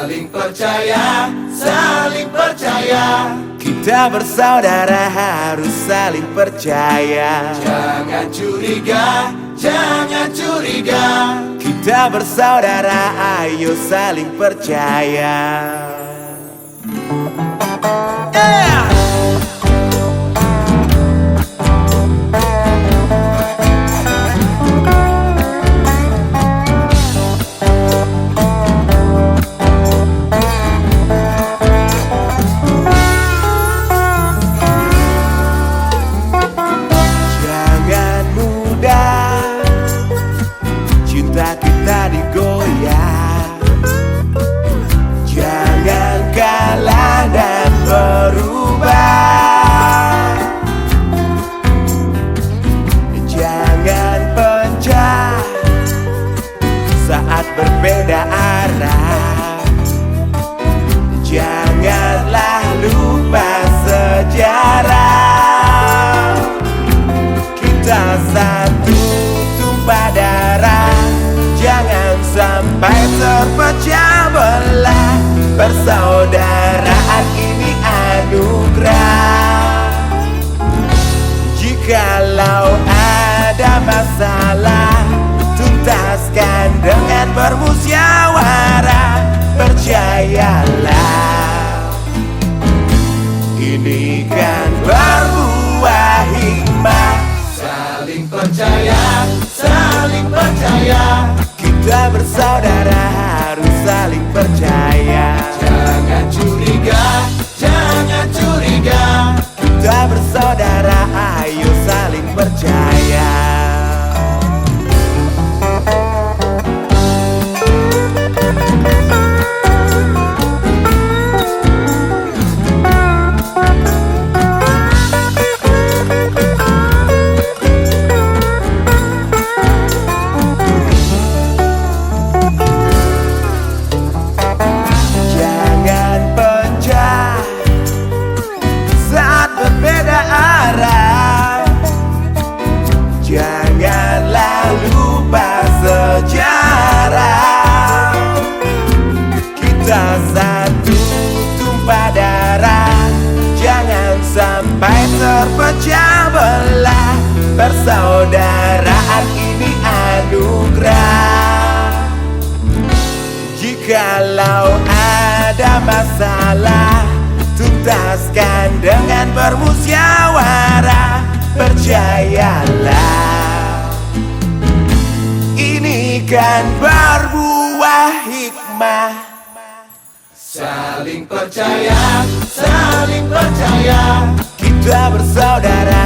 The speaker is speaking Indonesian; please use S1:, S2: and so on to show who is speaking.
S1: Saling percaya, saling percaya.
S2: Kita bersaudara harus saling percaya.
S1: Jangan curiga, jangan curiga.
S2: Kita bersaudara, ayo saling percaya. Jangan mudah cinta kita digoyah. Jangan kalah dan berubah. Jangan pecah saat berbeda arah. Janganlah lupa sejarah. Kita satu tumpah darah. Jangan sampai terpecah belah. Persaudaraan ini anugerah. Jikalau ada masalah, tuntaskan dengan bermusyawarah. Percayalah, ini kan berbuah hikmah.
S1: Saling percaya, saling percaya.
S2: Kita bersaudara harus saling percaya.
S1: Jangan curiga, jangan curiga.
S2: Kita bersaudara, ayo saling percaya. Jangan pecah saat berbeda arah. Janganlah lupa sejarah. Kita satu tumpah darah. Jangan sampai terpecah belah. Persaudaraan ini anugerah. Jikalau ada masalah, tuntaskan dengan bermusyawarah. Percayalah, ini kan berbuah hikmah.
S1: Saling percaya, saling percaya.
S2: Kita bersaudara